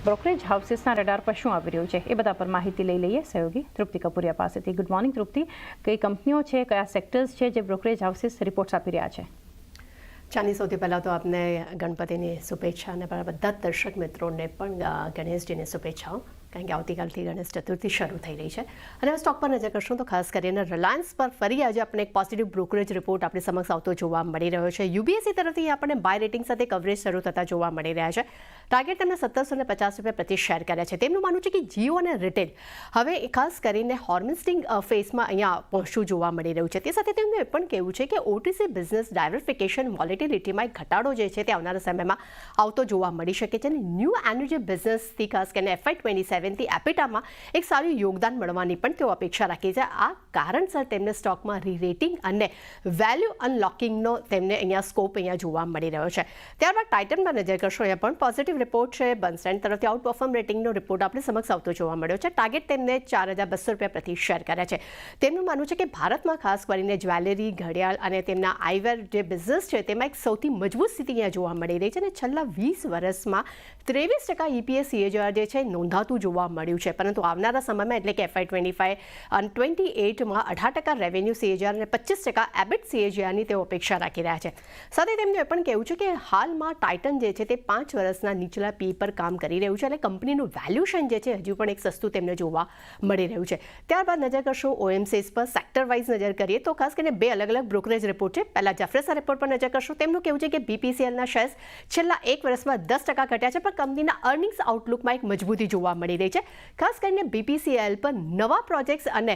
Brokerage હાઉસીસના radar પર શું આવી રહ્યું છે એ બધા પર માહિતી લઈ લઈએ સહયોગી તૃપ્તિ કપૂરિયા પાસેથી. ગુડ મોર્નિંગ તૃપ્તિ, કઈ કંપનીઓ છે, કયા સેક્ટર્સ છે જે બ્રોકરેજ હાઉસીસ રિપોર્ટ્સ આપી રહ્યા છે? ચાની સૌથી પહેલાં તો આપને ગણપતિની શુભેચ્છા અને બધા જ દર્શક મિત્રોને પણ ગણેશજીની શુભેચ્છાઓ, કારણ કે આવતીકાલથી ગણેશ ચતુર્થી શરૂ થઈ રહી છે. અને સ્ટોક પર નજર કરશું તો ખાસ કરીને રિલાયન્સ પર ફરી આજે આપણે એક પોઝિટિવ બ્રોકરેજ રિપોર્ટ આપણી સમક્ષ આવતો જોવા મળી રહ્યો છે. યુબીએસસી તરફથી આપણને બાય રેટિંગ સાથે કવરેજ શરૂ થતા જોવા મળી રહ્યા છે. ટાર્ગેટ તેમને 1750 રૂપિયા પ્રતિ શેર કર્યા છે. તેમનું માનવું છે કે જીઓ અને રિટેલ હવે ખાસ કરીને હોર્મિસ્ટિંગ ફેઝમાં અહીંયા પહોંચવું જોવા મળી રહ્યું છે. તે સાથે તેમનું એ પણ કહેવું છે કે ઓટીસી બિઝનેસ ડાયવર્સિફિકેશન વોલેટિલિટીમાં એક ઘટાડો જે છે તે આવનારા સમયમાં આવતો જોવા મળી શકે છે. અને ન્યૂ એનર્જી બિઝનેસથી ખાસ કરીને FY27 થી એપિટામાં એક સારું યોગદાન મળવાની પણ તેઓ અપેક્ષા રાખી છે. આ કારણસર તેમને સ્ટોકમાં રીરેટિંગ અને વેલ્યુ અનલોકિંગનો તેમને અહીંયા સ્કોપ અહીંયા જોવા મળી રહ્યો છે. ત્યારબાદ ટાઇટન પર નજર કરશો, અહીંયા પણ પોઝિટિવ રિપોર્ટ છે. બર્નસ્ટેન્ડ તરફથી આઉટ પરફોર્મ રેટિંગનો રિપોર્ટ આપણે સમક્ષ આવતો જોવા મળ્યો છે. ટાર્ગેટ તેમને 4200 રૂપિયા પ્રતિ શેર કર્યા છે. તેમનું માનવું છે કે ભારતમાં ખાસ કરીને જ્વેલરી, ઘડિયાળ અને તેમના આઈવેર જે બિઝનેસ છે તેમાં એક સૌથી મજબૂત સ્થિતિ અહીંયા જોવા મળી રહી છે. અને છેલ્લા 20 વર્ષમાં 23% EPS CAGR જે છે નોંધાતું જોવા મળ્યું છે. પરંતુ આવનારા સમયમાં એટલે કે FY25 અને 28માં 18% રેવન્યુ CAGR અને 25% EBIT CAGRની તેઓ અપેક્ષા રાખી રહ્યા છે. સાથે તેમનું એ પણ કહેવું છે કે હાલમાં ટાઇટન જે છે તે 5 વર્ષના નીચલા પી પર કામ કરી રહ્યું છે. એટલે કંપનીનું વેલ્યુએશન જે છે હજુ પણ એક સસ્તું તેમને જોવા મળી રહ્યું છે. ત્યારબાદ નજર કરશો OMCs પર. સેક્ટર વાઇઝ નજર કરીએ તો ખાસ કરીને બે અલગ અલગ બ્રોકરેજ રિપોર્ટ છે. પહેલા જફરેસા રિપોર્ટ પર નજર કરશો. તેમનું કહેવું છે કે BPCLના શેર્સ છેલ્લા 1 વર્ષમાં 10% ઘટ્યા છે, પણ કંપનીના અર્નિંગ્સ આઉટલુકમાં એક મજબૂતી જોવા મળી રહી છે. ખાસ કરીને BPCL પર નવા પ્રોજેક્ટ્સ અને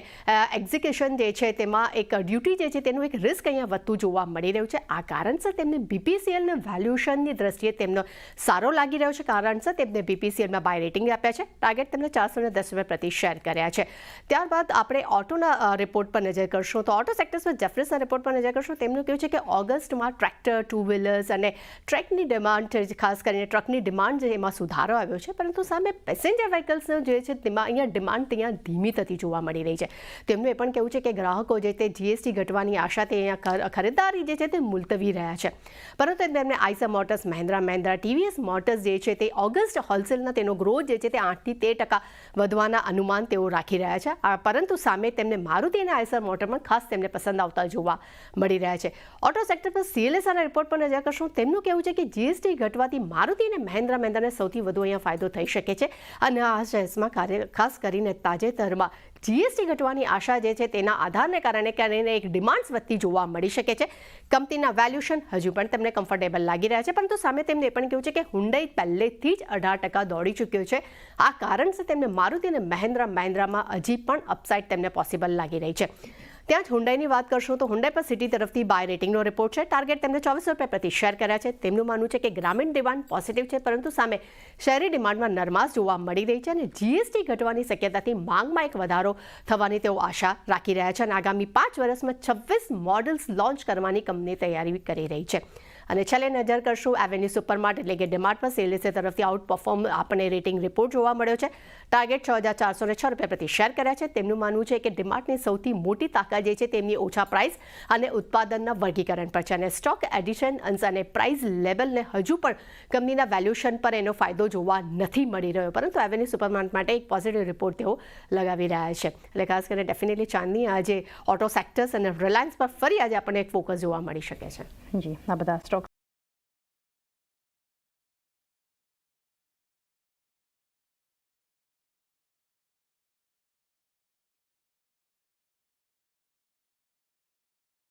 એક્ઝિક્યુશન જે છે તેમાં એક ડ્યુટી જે છે તેનું એક રિસ્ક અહીંયા વધતું જોવા મળી રહ્યું છે. આ કારણસર તેમને BPCLના વેલ્યુએશનની દ્રષ્ટિએ તેમનો સારો લાગી રહ્યો છે. કારણસર તેમને BPCLમાં બાય રેટિંગ આપ્યા છે. ટાર્ગેટ તેમને 410 રૂપિયા પ્રતિ શેર કર્યા છે. ત્યારબાદ આપણે ઓટોના રિપોર્ટ પર નજર કરશું તો ઓટો સેક્ટર્સમાં જફરેસના રિપોર્ટ પર નજર કરશું. તેમનું કહેવું છે કે ઓગસ્ટમાં ટ્રેક્ટર, ટુ વ્હીલર્સ અને ટ્રકની ડિમાન્ડ, ખાસ કરીને ટ્રકની ડિમાન્ડ જે એમાં સુધારો આવ્યો છે, પરંતુ સામે પેસેન્જર વ્હીકલ્સનો જે છે તેમાં અહીંયા ડિમાન્ડ ત્યાં ધીમી થતી જોવા મળી રહી છે. તેમનું એ પણ કહેવું છે કે ગ્રાહકો જે તે GST ઘટવાની આશાથી અહીંયા ખરીદારી જે છે તે મુલતવી રહ્યા છે. પરંતુ તેમને Eicher motors, Mahindra, TVS motors જે છે તે ઓગસ્ટ હોલસેલના તેનો ગ્રોથ જે છે તે 8 થી 13% વધવાના અનુમાન તેઓ રાખી રહ્યા છે. પરંતુ સામે તેમને મારુતિ અને આઈસર મોટરમાં ખાસ તેમને પસંદ આવતા જોવા મળી રહ્યા છે. ઓટો સેક્ટર પર CLSAના રિપોર્ટ પર નજર કરશું. તેમનું કહેવું છે કે GST ઘટવાથી મારુતિ અને મહિન્દ્રાને સૌથી વધુ અહીંયા ફાયદો થઈ શકે છે. અને આ શેર્સમાં ખાસ કરીને તાજેતરમાં GST ઘટવાની આશા જે છે તેના આધારને કારણે એક ડિમાન્ડ્સ વધતી જોવા મળી શકે છે. કંપનીના વેલ્યુએશન હજુ પણ તેમને કમ્ફર્ટેબલ લાગી રહ્યા છે, પરંતુ સામે તેમને એ પણ કહ્યું છે કે હુન્ડાઈ પહેલેથી જ 18% દોડી ચૂક્યો છે. આ કારણસર તેમને મારુતિ અને મહિન્દ્રામાં હજી પણ અપસાઇડ તેમને પોસિબલ લાગી રહી છે. ત્યાં જ હુન્ડાઈની વાત કરશું તો હુન્ડાઈ પર સિટી તરફથી બાય રેટિંગનો રિપોર્ટ છે. ટાર્ગેટ તેમને 2400 રૂપિયા પ્રતિ શેર કર્યા છે. તેમનું માનવું છે કે ગ્રામીણ ડિમાન્ડ પોઝિટિવ છે, પરંતુ સામે શહેરી ડિમાન્ડમાં નરમાશ જોવા મળી રહી છે. અને GST ઘટવાની શક્યતાથી માંગમાં એક વધારો થવાની તેઓ આશા રાખી રહ્યા છે. અને આગામી 5 વર્ષમાં 26 મોડલ્સ લોન્ચ કરવાની કંપની તૈયારી કરી રહી છે. અને છેલ્લે નજર કરશું એવેન્યુ સુપરમાર્ટ એટલે કે ડીમાર્ટ પર. CLSA તરફથી આઉટ પરફોર્મ આપણને રેટિંગ રિપોર્ટ જોવા મળ્યો છે. ટાર્ગેટ 6406 રૂપિયા પ્રતિ શેર કર્યા છે. તેમનું માનવું છે કે ડીમાર્ટની સૌથી મોટી તાકાત જે છે તેમની ઓછા પ્રાઇસ અને ઉત્પાદનના વર્ગીકરણ પર છે. અને સ્ટોક એડિશન અને પ્રાઇસ લેવલને હજુ પણ કંપનીના વેલ્યુએશન પર એનો ફાયદો જોવા નથી મળી રહ્યો, પરંતુ એવેન્યુ સુપરમાર્ટ માટે એક પોઝિટિવ રિપોર્ટ તેઓ લગાવી રહ્યા છે. એટલે ખાસ કરીને ડેફિનેટલી ચાંદની આજે ઓટો સેક્ટર્સ અને રિલાયન્સ પર ફરી આજે આપણને એક ફોકસ જોવા મળી શકે છે. જી, આ બધા સ્ટોક